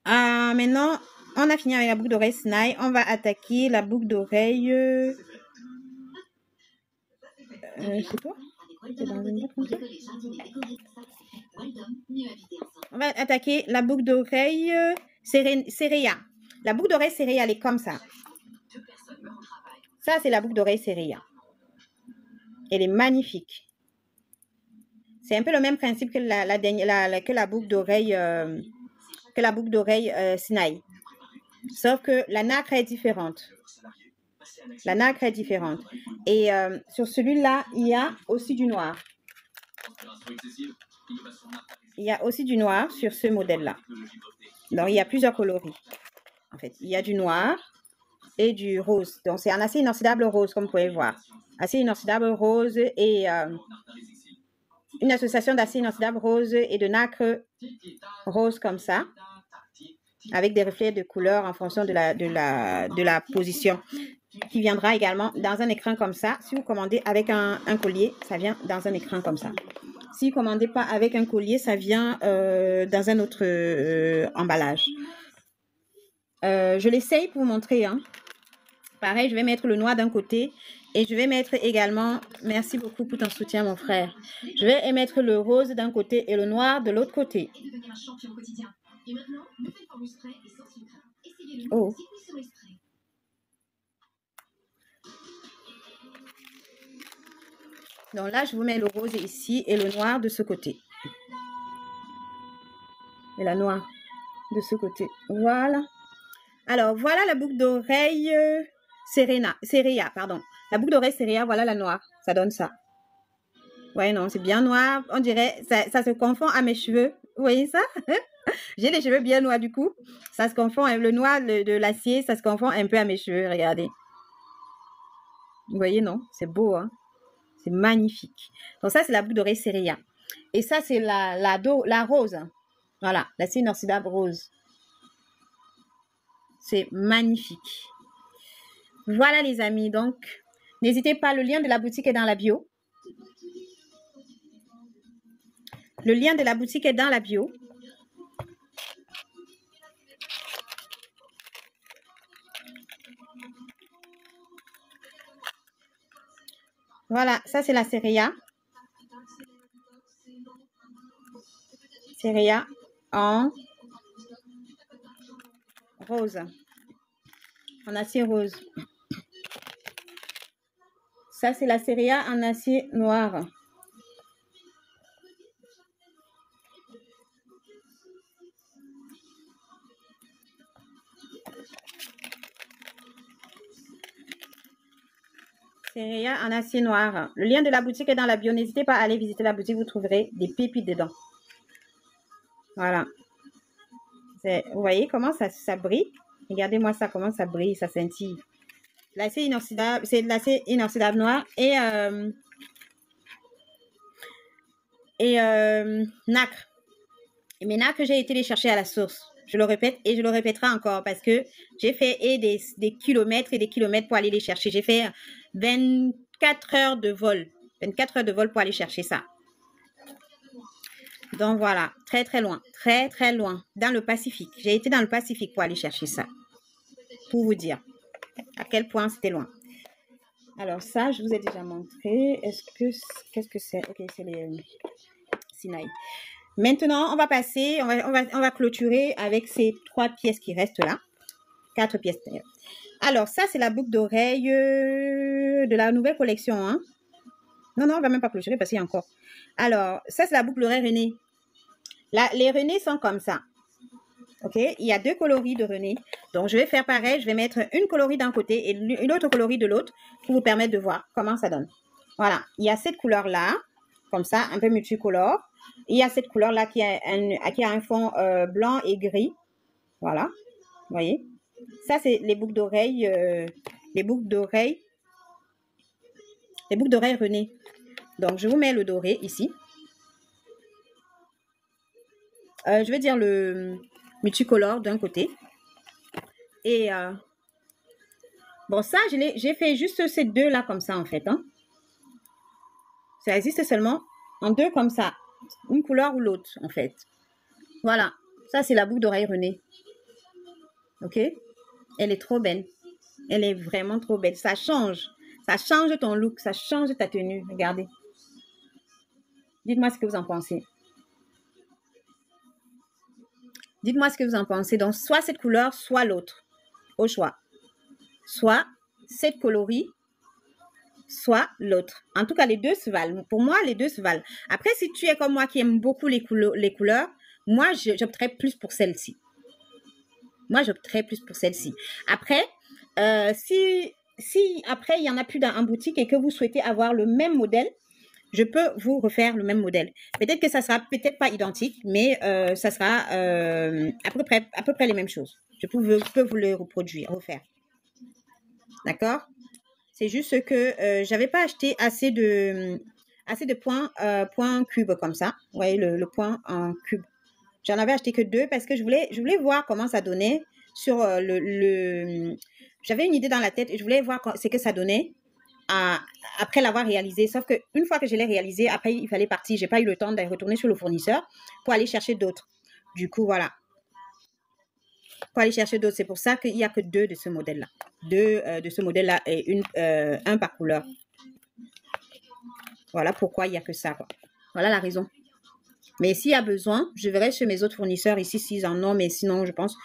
maintenant, on a fini avec la boucle d'oreille Sinaï. On va attaquer la boucle d'oreille. C'est toi? On va attaquer la boucle d'oreille Sereia. La boucle d'oreille Sereia, elle est comme ça. Ça, c'est la boucle d'oreille Sereia. Elle est magnifique. C'est un peu le même principe que la boucle d'oreille Sinaï. Sauf que la nacre est différente. La nacre est différente. Et sur celui-là, il y a aussi du noir. Il y a aussi du noir sur ce modèle-là. Donc, il y a plusieurs coloris. En fait, il y a du noir et du rose. Donc, c'est un acier inoxydable rose, comme vous pouvez voir. Acier inoxydable rose et une association d'acier inoxydable rose et de nacre rose comme ça, avec des reflets de couleur en fonction de la position, qui viendra également dans un écran comme ça. Si vous commandez avec un collier, ça vient dans un écran comme ça. Si vous ne commandez pas avec un collier, ça vient dans un autre emballage. Je l'essaye pour vous montrer. Hein. Pareil, je vais mettre le noir d'un côté et je vais mettre également, merci beaucoup pour ton soutien mon frère, je vais mettre le rose d'un côté et le noir de l'autre côté. Oh. Donc là, je vous mets le rose ici et le noir de ce côté. Et la noire de ce côté. Voilà. Alors, voilà la boucle d'oreille Seria, pardon. La boucle d'oreille Seria, voilà la noire. Ça donne ça. Ouais, non, c'est bien noir. On dirait, ça se confond à mes cheveux. Vous voyez ça? J'ai les cheveux bien noirs du coup. Ça se confond, le noir de l'acier, ça se confond un peu à mes cheveux. Regardez. Vous voyez, non? C'est beau, hein? C'est magnifique. Donc ça, c'est la boucle d'oreille Seria. Et ça, c'est la rose. Voilà, l'acier inoxydable rose. C'est magnifique. Voilà les amis, donc n'hésitez pas, le lien de la boutique est dans la bio. Le lien de la boutique est dans la bio. Voilà, ça c'est la Seria. Seria en rose. En acier rose. Ça c'est la Seria en acier noir. Seria en acier noir. Le lien de la boutique est dans la bio. N'hésitez pas à aller visiter la boutique. Vous trouverez des pépites dedans. Voilà. Vous voyez comment ça brille? Regardez-moi ça, comment ça brille, ça scintille. L'acier inoxydable, c'est de l'acier inoxydable noir et nacre. Et mes nacres, j'ai été les chercher à la source. Je le répète et je le répéterai encore parce que j'ai fait des kilomètres et des kilomètres pour aller les chercher. J'ai fait 24 heures de vol. 24 heures de vol pour aller chercher ça. Donc voilà, très très loin, dans le Pacifique. J'ai été dans le Pacifique pour aller chercher ça. Pour vous dire à quel point c'était loin. Alors ça, je vous ai déjà montré. Qu'est-ce que c'est? Ok, c'est les Sinaï. Maintenant, on va passer, on va clôturer avec ces 3 pièces qui restent là. 4 pièces d'ailleurs. Alors ça, c'est la boucle d'oreille de la nouvelle collection. Hein? Non, on va même pas clôturer parce qu'il y a encore. Alors, ça, c'est la boucle d'oreille René. Là, les René sont comme ça. Ok, il y a 2 coloris de René. Donc, je vais faire pareil. Je vais mettre une coloris d'un côté et une autre coloris de l'autre pour vous permettre de voir comment ça donne. Voilà, il y a cette couleur-là, comme ça, un peu multicolore. Il y a cette couleur-là qui a un fond blanc et gris. Voilà, vous voyez. Ça, c'est les boucles d'oreilles, les boucles d'oreilles René. Donc, je vous mets le doré ici. Je vais dire le multicolore d'un côté. Et bon, ça, j'ai fait juste ces 2 là comme ça en fait. Hein. Ça existe seulement en 2 comme ça. Une couleur ou l'autre en fait. Voilà. Ça, c'est la boucle d'oreille René. Ok? Elle est trop belle. Elle est vraiment trop belle. Ça change. Ça change ton look. Ça change ta tenue. Regardez. Dites-moi ce que vous en pensez. Dites-moi ce que vous en pensez. Donc, soit cette couleur, soit l'autre. Au choix. Soit cette coloris, soit l'autre. En tout cas, les 2 se valent. Pour moi, les 2 se valent. Après, si tu es comme moi qui aime beaucoup les couleurs, moi, j'opterais plus pour celle-ci. Après, si après, il n'y en a plus en boutique et que vous souhaitez avoir le même modèle, je peux vous refaire le même modèle. Peut-être que ça sera peut-être pas identique, mais ça sera à peu près les mêmes choses. Je peux vous le refaire. D'accord? C'est juste que j'avais pas acheté assez de points cubes comme ça. Vous voyez le point en cube. J'en avais acheté que 2 parce que je voulais voir comment ça donnait sur j'avais une idée dans la tête et je voulais voir ce que ça donnait après l'avoir réalisé. Sauf qu'une fois que je l'ai réalisé, après il fallait partir. J'ai pas eu le temps d'aller retourner sur le fournisseur pour aller chercher d'autres. Du coup, voilà. Pour aller chercher d'autres. C'est pour ça qu'il n'y a que 2 de ce modèle-là. 2 de ce modèle-là et un par couleur. Voilà pourquoi il n'y a que ça. Quoi. Voilà la raison. Mais s'il y a besoin, je verrai chez mes autres fournisseurs ici s'ils en ont. Mais sinon, je pense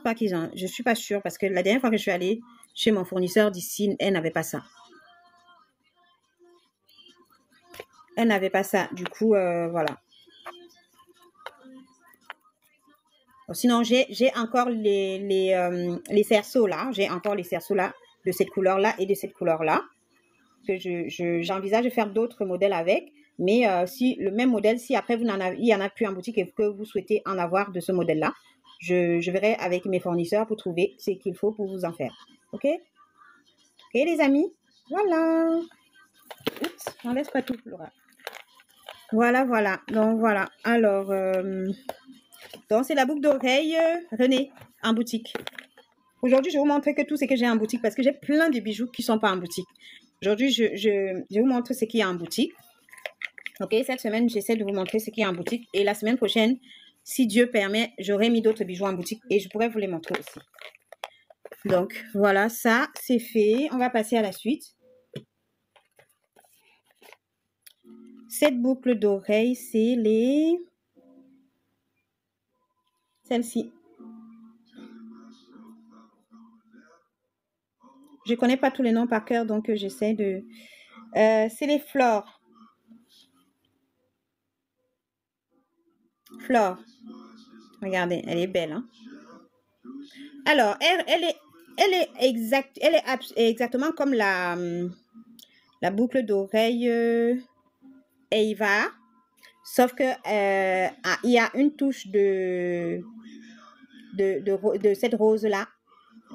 pas qu'ils en ont. Je ne suis pas sûre parce que la dernière fois que je suis allée chez mon fournisseur d'ici, elle n'avait pas ça. Elle n'avait pas ça. Du coup, voilà. Sinon, j'ai encore les cerceaux là. J'ai encore les cerceaux là de cette couleur-là et de cette couleur-là. Que j'envisage de faire d'autres modèles avec. Mais si le même modèle, si après il y en a plus en boutique et que vous souhaitez en avoir de ce modèle-là, je verrai avec mes fournisseurs pour trouver ce qu'il faut pour vous en faire. OK? OK, les amis? Voilà. Oups, on laisse pas tout, Laura. Voilà, voilà. Donc, voilà. Alors, donc c'est la boucle d'oreille René en boutique. Aujourd'hui, je vais vous montrer que tout ce que j'ai en boutique parce que j'ai plein de bijoux qui ne sont pas en boutique. Aujourd'hui, je vous montre ce qu'il y a en boutique. OK, cette semaine, j'essaie de vous montrer ce qu'il y a en boutique. Et la semaine prochaine, si Dieu permet, j'aurai mis d'autres bijoux en boutique et je pourrais vous les montrer aussi. Donc, voilà, ça, c'est fait. On va passer à la suite. Cette boucle d'oreille, c'est celle-ci. Je ne connais pas tous les noms par cœur, donc j'essaie de... c'est les flores. Flore. Regardez, elle est belle. Hein? Alors, elle est exactement comme la boucle d'oreille Eva. Sauf que il y a une touche de cette rose-là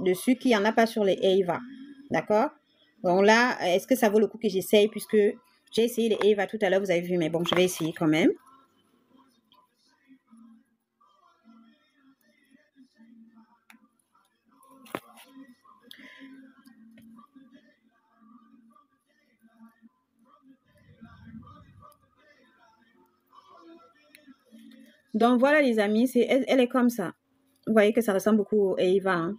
dessus qu'il n'y en a pas sur les Eva. D'accord? Donc là, est-ce que ça vaut le coup que j'essaye? Puisque j'ai essayé les Eva tout à l'heure, vous avez vu, mais bon, je vais essayer quand même. Donc voilà les amis, elle est comme ça. Vous voyez que ça ressemble beaucoup à Eva. Hein?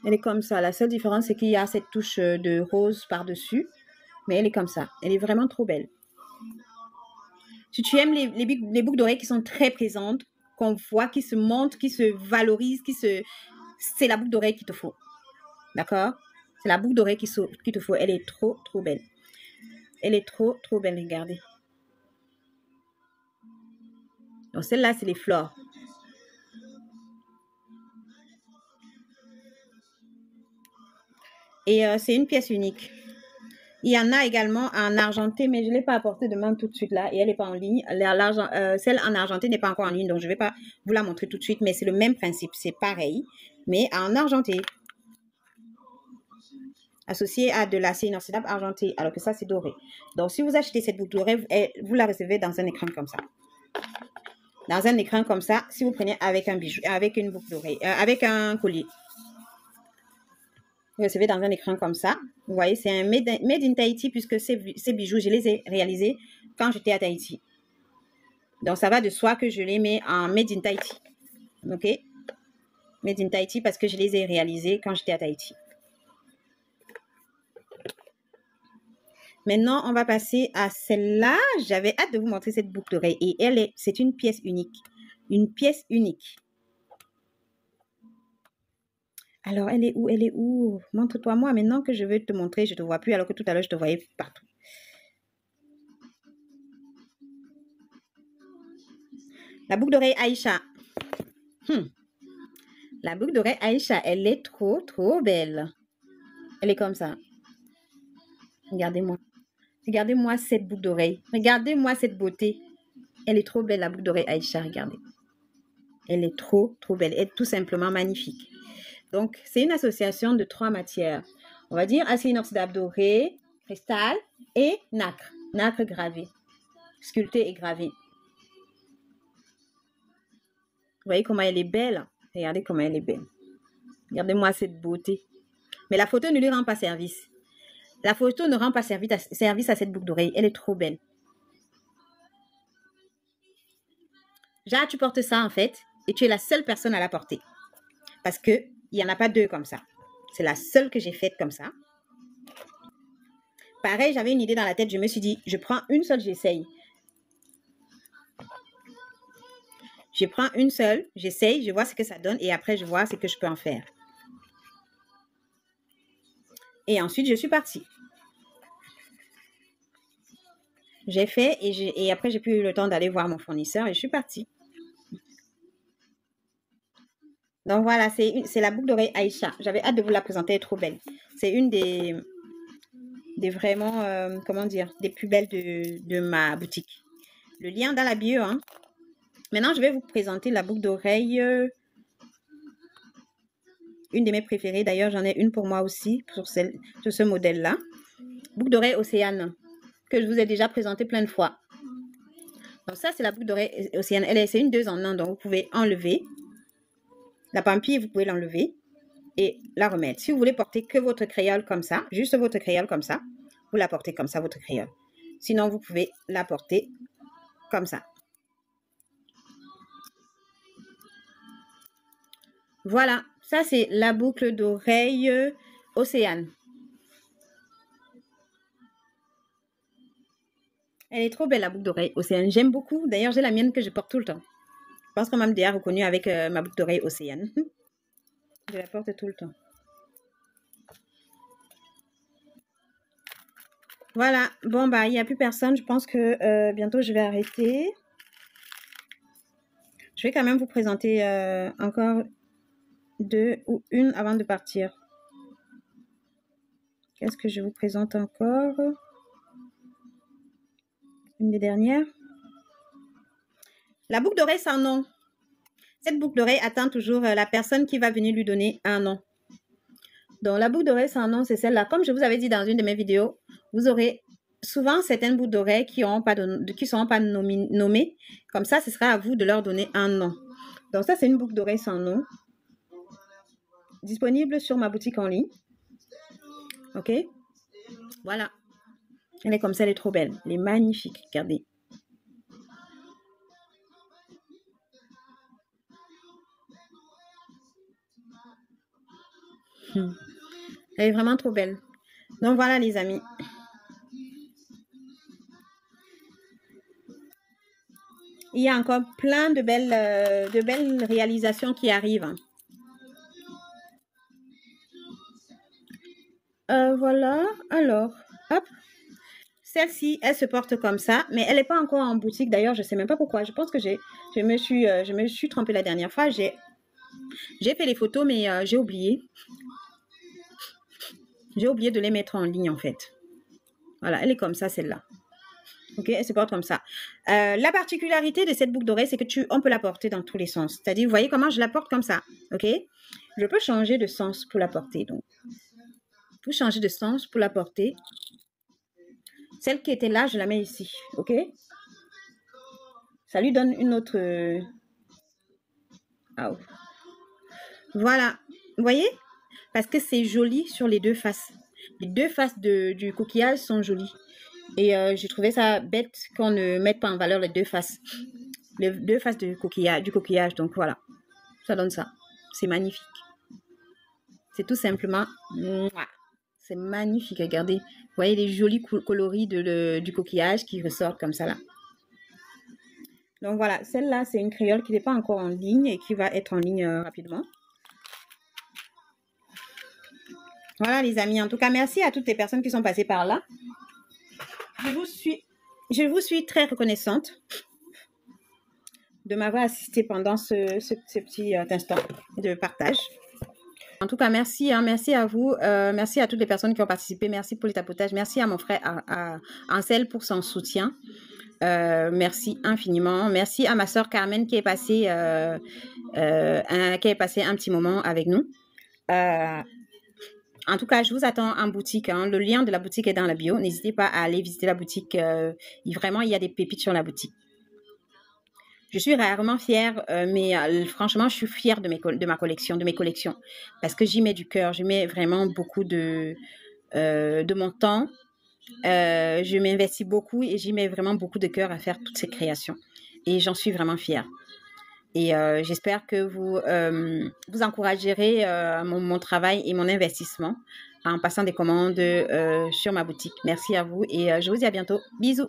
Elle est comme ça. La seule différence, c'est qu'il y a cette touche de rose par-dessus. Mais elle est comme ça. Elle est vraiment trop belle. Si tu aimes les boucles d'oreilles qui sont très présentes, qu'on voit, qui se montrent, qui se valorisent, c'est la boucle d'oreille qu'il te faut. D'accord? C'est la boucle d'oreille qu'il te faut. Elle est trop, trop belle. Elle est trop, trop belle. Regardez. Donc, celle-là, c'est les flores. Et c'est une pièce unique. Il y en a également en argenté, mais je ne l'ai pas apporté de main tout de suite là. Et elle n'est pas en ligne. Celle en argenté n'est pas encore en ligne, donc je ne vais pas vous la montrer tout de suite. Mais c'est le même principe. C'est pareil, mais en argenté. Associé à de l'acier inoxydable argenté, alors que ça, c'est doré. Donc, si vous achetez cette boucle dorée, vous la recevez dans un écrin comme ça. Dans un écrin comme ça, si vous prenez avec un bijou, avec une boucle d'oreille, avec un collier. Vous recevez dans un écrin comme ça. Vous voyez, c'est un made in Tahiti puisque ces bijoux, je les ai réalisés quand j'étais à Tahiti. Donc, ça va de soi que je les mets en made in Tahiti. OK? Made in Tahiti parce que je les ai réalisés quand j'étais à Tahiti. Maintenant, on va passer à celle-là. J'avais hâte de vous montrer cette boucle d'oreille. Et c'est une pièce unique. Une pièce unique. Alors, elle est où? Elle est où? Montre-toi moi maintenant que je veux te montrer. Je ne te vois plus alors que tout à l'heure, je te voyais partout. La boucle d'oreille Aïcha. La boucle d'oreille Aïcha, elle est trop, trop belle. Elle est comme ça. Regardez-moi. Regardez-moi cette boucle d'oreille. Regardez-moi cette beauté. Elle est trop belle, la boucle d'oreille Aïcha. Regardez. Elle est trop, trop belle. Elle est tout simplement magnifique. Donc, c'est une association de 3 matières. On va dire acier inoxydable doré, cristal et nacre. Nacre gravé. Sculpté et gravé. Vous voyez comment elle est belle? Regardez comment elle est belle. Regardez-moi cette beauté. Mais la photo ne lui rend pas service. La photo ne rend pas service à cette boucle d'oreille. Elle est trop belle. Jade, tu portes ça en fait. Et tu es la seule personne à la porter. Parce qu'il n'y en a pas 2 comme ça. C'est la seule que j'ai faite comme ça. Pareil, j'avais une idée dans la tête. Je me suis dit, je prends une seule, j'essaye. Je prends une seule, j'essaye, je vois ce que ça donne. Et après, je vois ce que je peux en faire. Et ensuite, je suis partie. J'ai fait et après, j'ai plus eu le temps d'aller voir mon fournisseur et je suis partie. Donc voilà, c'est la boucle d'oreille Aïcha. J'avais hâte de vous la présenter, elle est trop belle. C'est une des vraiment, comment dire, des plus belles de ma boutique. Le lien dans la bio, hein. Maintenant, je vais vous présenter la boucle d'oreille, une de mes préférées. D'ailleurs, j'en ai une pour moi aussi, sur ce modèle-là. Boucle d'oreille Océane, que je vous ai déjà présentée plein de fois. Donc ça, c'est la boucle d'oreille Océane. C'est une 2 en 1, donc vous pouvez enlever. La pampille, vous pouvez l'enlever et la remettre. Si vous voulez porter que votre créole comme ça, juste votre créole comme ça, vous la portez comme ça, votre créole. Sinon, vous pouvez la porter comme ça. Voilà, ça c'est la boucle d'oreille Océane. Elle est trop belle, la boucle d'oreille Océane. J'aime beaucoup. D'ailleurs, j'ai la mienne que je porte tout le temps. Je pense qu'on m'a déjà reconnue avec ma boucle d'oreille Océane. Je la porte tout le temps. Voilà. Bon, bah, il n'y a plus personne. Je pense que bientôt, je vais arrêter. Je vais quand même vous présenter encore 2 ou une avant de partir. Qu'est-ce que je vous présente encore? Une des dernières. La boucle d'oreille sans nom. Cette boucle d'oreille attend toujours la personne qui va venir lui donner un nom. Donc, la boucle d'oreille sans nom, c'est celle-là. Comme je vous avais dit dans une de mes vidéos, vous aurez souvent certaines boucles d'oreilles qui ne seront pas nommées. Comme ça, ce sera à vous de leur donner un nom. Donc, ça, c'est une boucle d'oreille sans nom. Disponible sur ma boutique en ligne. OK? Voilà. Elle est comme ça, elle est trop belle. Elle est magnifique. Regardez. Elle est vraiment trop belle. Donc voilà les amis. Il y a encore plein de belles réalisations qui arrivent. Voilà. Alors, hop. Celle-ci, elle se porte comme ça, mais elle n'est pas encore en boutique. D'ailleurs, je ne sais même pas pourquoi. Je pense que je me suis trompée la dernière fois. J'ai fait les photos, mais j'ai oublié. J'ai oublié de les mettre en ligne, en fait. Voilà, elle est comme ça, celle-là. Ok, elle se porte comme ça. La particularité de cette boucle d'oreille, c'est que on peut la porter dans tous les sens. C'est-à-dire, vous voyez comment je la porte comme ça. Ok, je peux changer de sens pour la porter. Donc, pour changer de sens pour la porter, celle qui était là, je la mets ici. Ok, ça lui donne une autre. Oh. Voilà, vous voyez? Parce que c'est joli sur les deux faces. Les deux faces du coquillage sont jolies. Et j'ai trouvé ça bête qu'on ne mette pas en valeur les deux faces. Les deux faces du coquillage. Donc voilà, ça donne ça. C'est magnifique. C'est tout simplement... C'est magnifique, regardez. Vous voyez les jolis coloris du coquillage qui ressortent comme ça là. Donc voilà, celle-là, c'est une créole qui n'est pas encore en ligne et qui va être en ligne rapidement. Voilà les amis, en tout cas, merci à toutes les personnes qui sont passées par là. Je vous suis très reconnaissante de m'avoir assisté pendant ce petit instant de partage. En tout cas, merci, hein, merci à vous, merci à toutes les personnes qui ont participé, merci pour les tapotages, merci à mon frère Ansel pour son soutien. Merci infiniment. Merci à ma soeur Carmen qui est passée un petit moment avec nous. En tout cas, je vous attends en boutique. Hein. Le lien de la boutique est dans la bio. N'hésitez pas à aller visiter la boutique. Vraiment, il y a des pépites sur la boutique. Je suis rarement fière, mais franchement, je suis fière de ma collection, de mes collections. Parce que j'y mets du cœur. Je mets vraiment beaucoup de mon temps. Je m'investis beaucoup et j'y mets vraiment beaucoup de cœur à faire toutes ces créations. Et j'en suis vraiment fière. Et j'espère que vous encouragerez mon travail et mon investissement en passant des commandes sur ma boutique. Merci à vous et je vous dis à bientôt. Bisous.